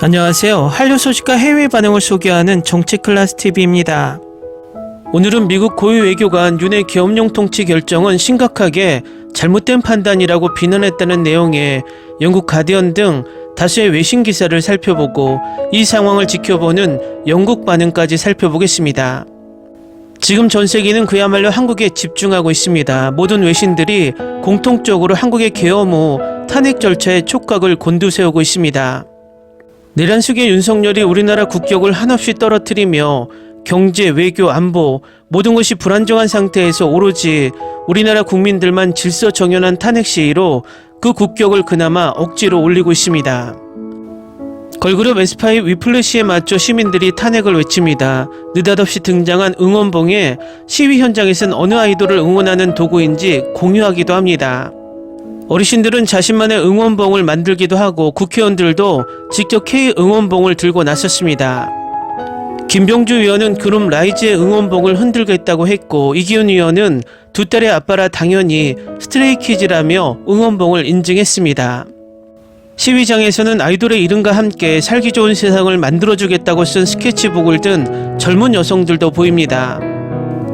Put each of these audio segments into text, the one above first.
안녕하세요. 한류 소식과 해외 반응을 소개하는 정치클래스TV입니다. 오늘은 미국 고위 외교관 윤의 계엄령 통치 결정은 심각하게 잘못된 판단이라고 비난했다는 내용의 영국 가디언 등 다수의 외신 기사를 살펴보고 이 상황을 지켜보는 영국 반응까지 살펴보겠습니다. 지금 전 세계는 그야말로 한국에 집중하고 있습니다. 모든 외신들이 공통적으로 한국의 계엄 후 탄핵 절차에 촉각을 곤두세우고 있습니다. 내란 속의 윤석열이 우리나라 국격을 한없이 떨어뜨리며 경제, 외교, 안보 모든 것이 불안정한 상태에서 오로지 우리나라 국민들만 질서정연한 탄핵 시위로 그 국격을 그나마 억지로 올리고 있습니다. 걸그룹 에스파의 위플래시에 맞춰 시민들이 탄핵을 외칩니다. 느닷없이 등장한 응원봉에 시위 현장에선 어느 아이돌을 응원하는 도구인지 공유하기도 합니다. 어르신들은 자신만의 응원봉을 만들기도 하고 국회의원들도 직접 K 응원봉을 들고 나섰습니다. 김병주 의원은 그룹 라이즈의 응원봉을 흔들겠다고 했고 이기훈 의원은 두 딸의 아빠라 당연히 스트레이키즈라며 응원봉을 인증했습니다. 시위장에서는 아이돌의 이름과 함께 살기 좋은 세상을 만들어주겠다고 쓴 스케치북을 든 젊은 여성들도 보입니다.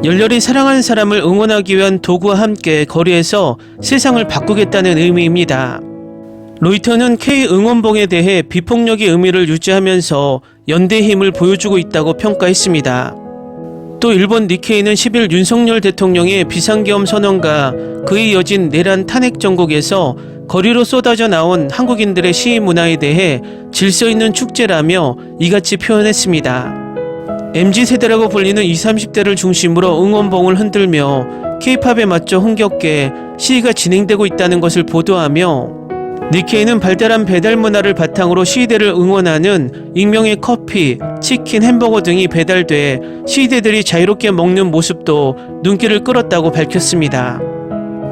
열렬히 사랑하는 사람을 응원하기 위한 도구와 함께 거리에서 세상을 바꾸겠다는 의미입니다. 로이터는 K 응원봉에 대해 비폭력의 의미를 유지하면서 연대의 힘을 보여주고 있다고 평가했습니다. 또 일본 니케이는 10일 윤석열 대통령의 비상계엄 선언과 그에 이어진 내란 탄핵 정국에서 거리로 쏟아져 나온 한국인들의 시위 문화에 대해 질서 있는 축제라며 이같이 표현했습니다. MZ세대라고 불리는 20, 30대를 중심으로 응원봉을 흔들며 K-팝에 맞춰 흥겹게 시위가 진행되고 있다는 것을 보도하며 니케이는 발달한 배달 문화를 바탕으로 시위대를 응원하는 익명의 커피, 치킨, 햄버거 등이 배달돼 시위대들이 자유롭게 먹는 모습도 눈길을 끌었다고 밝혔습니다.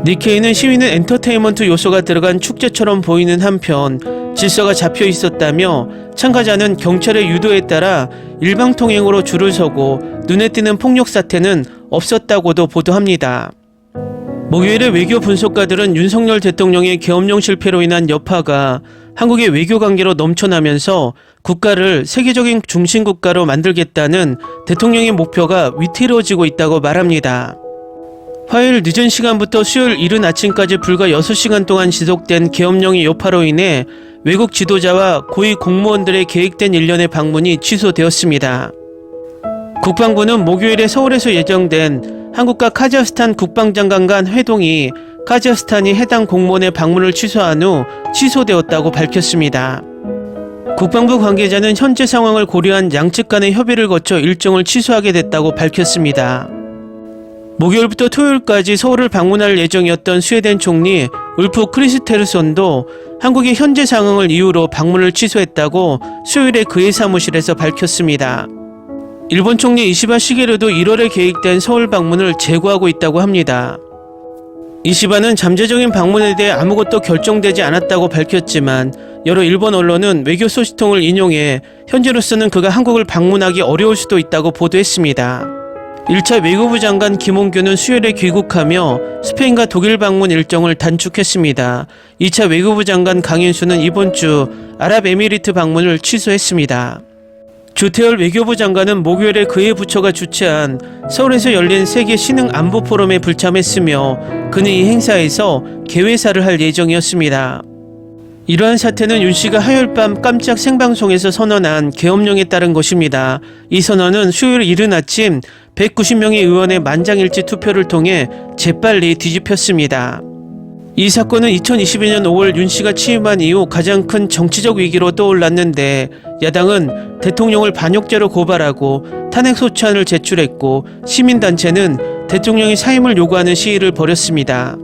니케이는 시위는 엔터테인먼트 요소가 들어간 축제처럼 보이는 한편 질서가 잡혀 있었다며 참가자는 경찰의 유도에 따라 일방통행으로 줄을 서고 눈에 띄는 폭력 사태는 없었다고도 보도합니다. 목요일에 외교 분석가들은 윤석열 대통령의 계엄령 실패로 인한 여파가 한국의 외교 관계로 넘쳐나면서 국가를 세계적인 중심국가로 만들겠다는 대통령의 목표가 위태로워지고 있다고 말합니다. 화요일 늦은 시간부터 수요일 이른 아침까지 불과 6시간 동안 지속된 계엄령의 여파로 인해 외국 지도자와 고위 공무원들의 계획된 일련의 방문이 취소되었습니다. 국방부는 목요일에 서울에서 예정된 한국과 카자흐스탄 국방장관 간 회동이 카자흐스탄이 해당 공무원의 방문을 취소한 후 취소되었다고 밝혔습니다. 국방부 관계자는 현재 상황을 고려한 양측 간의 협의를 거쳐 일정을 취소하게 됐다고 밝혔습니다. 목요일부터 토요일까지 서울을 방문할 예정이었던 스웨덴 총리 울프 크리스테르손도 한국의 현재 상황을 이유로 방문을 취소했다고 수요일에 그의 사무실에서 밝혔습니다. 일본 총리 이시바 시게루도 1월에 계획된 서울 방문을 재고하고 있다고 합니다. 이시바는 잠재적인 방문에 대해 아무것도 결정되지 않았다고 밝혔지만 여러 일본 언론은 외교 소식통을 인용해 현재로서는 그가 한국을 방문하기 어려울 수도 있다고 보도했습니다. 1차 외교부 장관 김홍규는 수요일에 귀국하며 스페인과 독일 방문 일정을 단축했습니다. 2차 외교부 장관 강인수는 이번 주 아랍에미리트 방문을 취소했습니다. 조태열 외교부 장관은 목요일에 그의 부처가 주최한 서울에서 열린 세계 신흥 안보 포럼에 불참했으며 그는 이 행사에서 개회사를 할 예정이었습니다. 이러한 사태는 윤 씨가 화요일 밤 깜짝 생방송에서 선언한 계엄령에 따른 것입니다. 이 선언은 수요일 이른 아침 190명의 의원의 만장일치 투표를 통해 재빨리 뒤집혔습니다. 이 사건은 2022년 5월 윤 씨가 취임한 이후 가장 큰 정치적 위기로 떠올랐는데 야당은 대통령을 반역죄로 고발하고 탄핵 소추안을 제출했고 시민단체는 대통령이 사임을 요구하는 시위를 벌였습니다.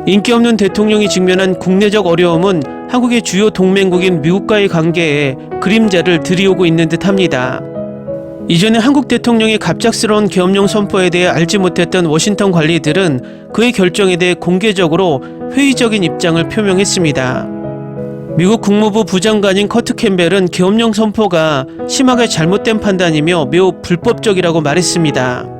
인기 없는 대통령이 직면한 국내적 어려움은 한국의 주요 동맹국인 미국과의 관계에 그림자를 들이오고 있는 듯합니다. 이전에 한국 대통령의 갑작스러운 계엄령 선포에 대해 알지 못했던 워싱턴 관리들은 그의 결정에 대해 공개적으로 회의적인 입장을 표명했습니다. 미국 국무부 부장관인 커트 캠벨은 계엄령 선포가 심하게 잘못된 판단이며 매우 불법적이라고 말했습니다.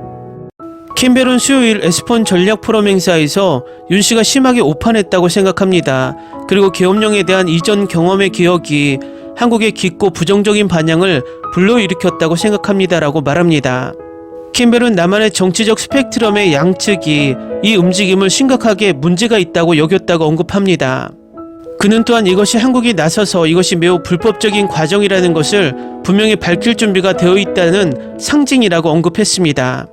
캠벨은 수요일 에스폰 전략 포럼 행사에서 윤 씨가 심하게 오판했다고 생각합니다. 그리고 계엄령에 대한 이전 경험의 기억이 한국의 깊고 부정적인 반향을 불러일으켰다고 생각합니다라고 말합니다. 캠벨은 남한의 정치적 스펙트럼의 양측이 이 움직임을 심각하게 문제가 있다고 여겼다고 언급합니다. 그는 또한 이것이 한국이 나서서 이것이 매우 불법적인 과정이라는 것을 분명히 밝힐 준비가 되어 있다는 상징이라고 언급했습니다.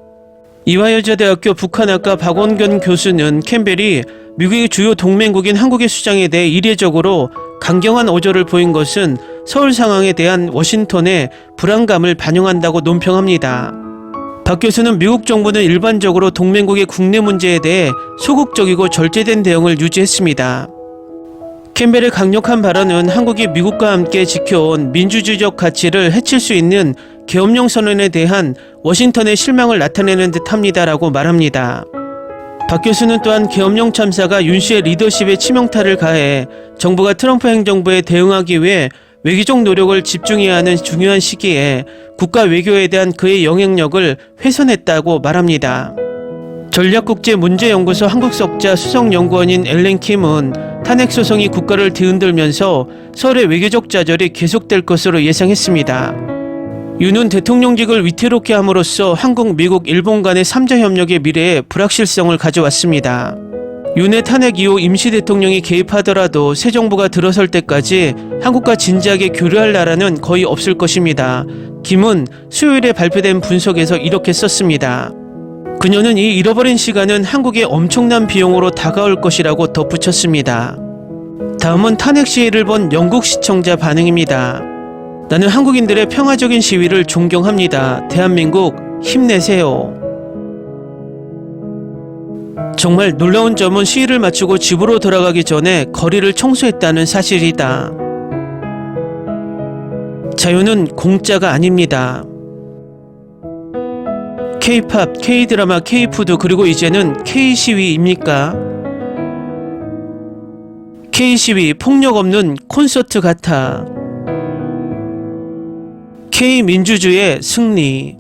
이화여자대학교 북한학과 박원견 교수는 캠벨이 미국의 주요 동맹국인 한국의 주장에 대해 이례적으로 강경한 어조를 보인 것은 서울 상황에 대한 워싱턴의 불안감을 반영한다고 논평합니다. 박 교수는 미국 정부는 일반적으로 동맹국의 국내 문제에 대해 소극적이고 절제된 대응을 유지했습니다. 캠벨의 강력한 발언은 한국이 미국과 함께 지켜온 민주주의적 가치를 해칠 수 있는 계엄령 선언에 대한 워싱턴의 실망을 나타내는 듯합니다라고 말합니다. 박 교수는 또한 계엄령 참사가 윤 씨의 리더십에 치명타를 가해 정부가 트럼프 행정부에 대응하기 위해 외교적 노력을 집중해야 하는 중요한 시기에 국가 외교에 대한 그의 영향력을 훼손했다고 말합니다. 전략국제문제연구소 한국석자 수석연구원인 엘렌 킴은 탄핵 소송이 국가를 뒤흔들면서 서울의 외교적 좌절이 계속될 것으로 예상했습니다. 윤은 대통령직을 위태롭게 함으로써 한국, 미국, 일본 간의 3자 협력의 미래에 불확실성을 가져왔습니다. 윤의 탄핵 이후 임시 대통령이 개입하더라도 새 정부가 들어설 때까지 한국과 진지하게 교류할 나라는 거의 없을 것입니다. 김은 수요일에 발표된 분석에서 이렇게 썼습니다. 그녀는 이 잃어버린 시간은 한국에 엄청난 비용으로 다가올 것이라고 덧붙였습니다. 다음은 탄핵 시위를 본 영국 시청자 반응입니다. 나는 한국인들의 평화적인 시위를 존경합니다. 대한민국 힘내세요. 정말 놀라운 점은 시위를 마치고 집으로 돌아가기 전에 거리를 청소했다는 사실이다. 자유는 공짜가 아닙니다. K-팝, K-드라마, K-푸드 그리고 이제는 K-시위입니까? K-시위 폭력 없는 콘서트 같아. K-민주주의의 승리.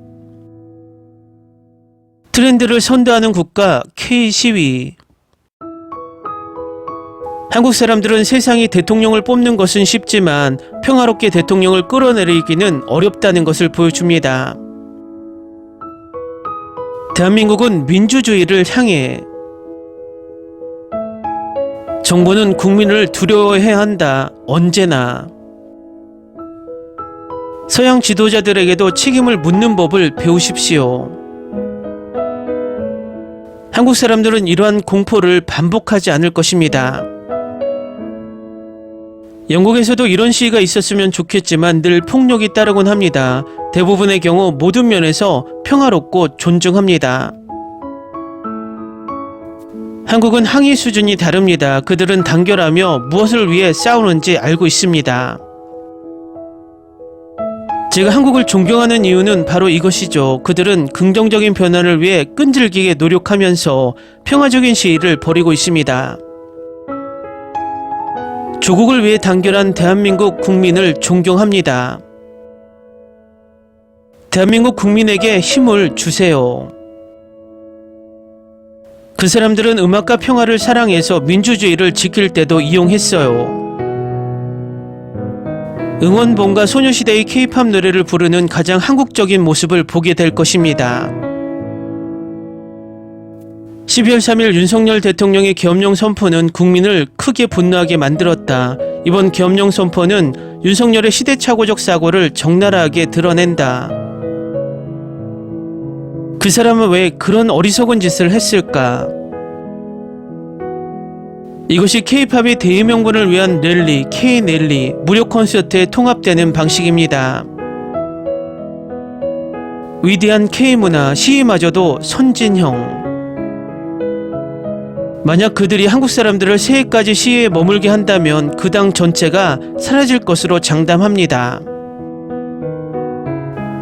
트렌드를 선도하는 국가 K-시위. 한국 사람들은 세상이 대통령을 뽑는 것은 쉽지만 평화롭게 대통령을 끌어내리기는 어렵다는 것을 보여줍니다. 대한민국은 민주주의를 향해 정부는 국민을 두려워해야 한다. 언제나. 서양 지도자들에게도 책임을 묻는 법을 배우십시오. 한국 사람들은 이러한 공포를 반복하지 않을 것입니다. 영국에서도 이런 시위가 있었으면 좋겠지만 늘 폭력이 따르곤 합니다. 대부분의 경우 모든 면에서 평화롭고 존중합니다. 한국은 항의 수준이 다릅니다. 그들은 단결하며 무엇을 위해 싸우는지 알고 있습니다. 제가 한국을 존경하는 이유는 바로 이것이죠. 그들은 긍정적인 변화를 위해 끈질기게 노력하면서 평화적인 시위를 벌이고 있습니다. 조국을 위해 단결한 대한민국 국민을 존경합니다. 대한민국 국민에게 힘을 주세요. 그 사람들은 음악과 평화를 사랑해서 민주주의를 지킬 때도 이용했어요. 응원봉과 소녀시대의 K-팝 노래를 부르는 가장 한국적인 모습을 보게 될 것입니다. 12월 3일 윤석열 대통령의 계엄령 선포는 국민을 크게 분노하게 만들었다. 이번 계엄령 선포는 윤석열의 시대착오적 사고를 적나라하게 드러낸다. 그 사람은 왜 그런 어리석은 짓을 했을까? 이것이 K-팝의 대의명분을 위한 랠리, K-랠리, 무료 콘서트에 통합되는 방식입니다. 위대한 K-문화, 시위마저도 선진형. 만약 그들이 한국 사람들을 새해까지 시위에 머물게 한다면 그 당 전체가 사라질 것으로 장담합니다.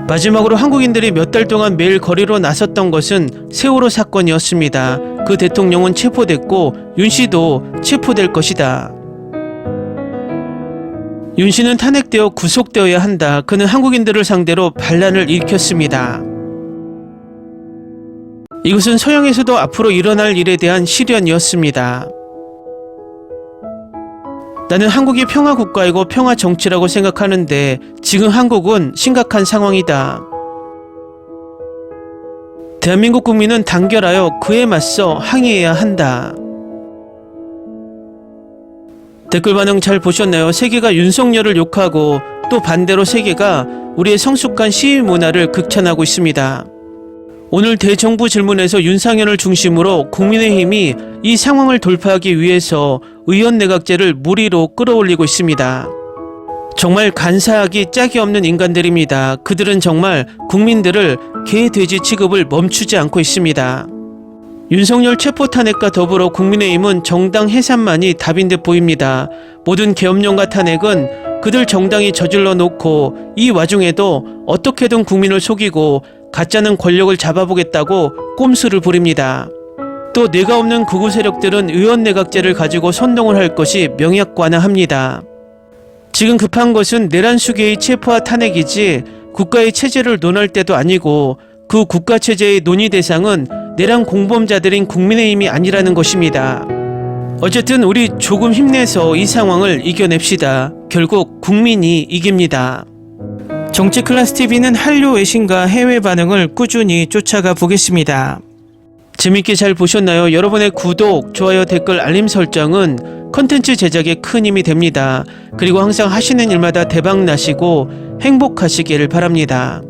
마지막으로 한국인들이 몇 달 동안 매일 거리로 나섰던 것은 세월호 사건이었습니다. 그 대통령은 체포됐고 윤 씨도 체포될 것이다. 윤 씨는 탄핵되어 구속되어야 한다. 그는 한국인들을 상대로 반란을 일으켰습니다. 이것은 서양에서도 앞으로 일어날 일에 대한 시련이었습니다. 나는 한국이 평화 국가이고 평화 정치라고 생각하는데 지금 한국은 심각한 상황이다. 대한민국 국민은 단결하여 그에 맞서 항의해야 한다. 댓글 반응 잘 보셨나요? 세계가 윤석열을 욕하고 또 반대로 세계가 우리의 성숙한 시위 문화를 극찬하고 있습니다. 오늘 대정부 질문에서 윤상현을 중심으로 국민의힘이 이 상황을 돌파하기 위해서 의원 내각제를 무리로 끌어올리고 있습니다. 정말 간사하기 짝이 없는 인간들입니다. 그들은 정말 국민들을 개, 돼지 취급을 멈추지 않고 있습니다. 윤석열 체포탄핵과 더불어 국민의힘은 정당 해산만이 답인 듯 보입니다. 모든 계엄령과 탄핵은 그들 정당이 저질러 놓고 이 와중에도 어떻게든 국민을 속이고 가짜는 권력을 잡아보겠다고 꼼수를 부립니다. 또 뇌가 없는 극우 세력들은 의원 내각제를 가지고 선동을 할 것이 명약관화합니다. 지금 급한 것은 내란 수계의 체포와 탄핵이지 국가의 체제를 논할 때도 아니고 그 국가 체제의 논의 대상은 내란 공범자들인 국민의힘이 아니라는 것입니다. 어쨌든 우리 조금 힘내서 이 상황을 이겨냅시다. 결국 국민이 이깁니다. 정치클래스TV는 한류 외신과 해외 반응을 꾸준히 쫓아가 보겠습니다. 재밌게 잘 보셨나요? 여러분의 구독, 좋아요, 댓글, 알림 설정은 컨텐츠 제작에 큰 힘이 됩니다. 그리고 항상 하시는 일마다 대박 나시고 행복하시기를 바랍니다.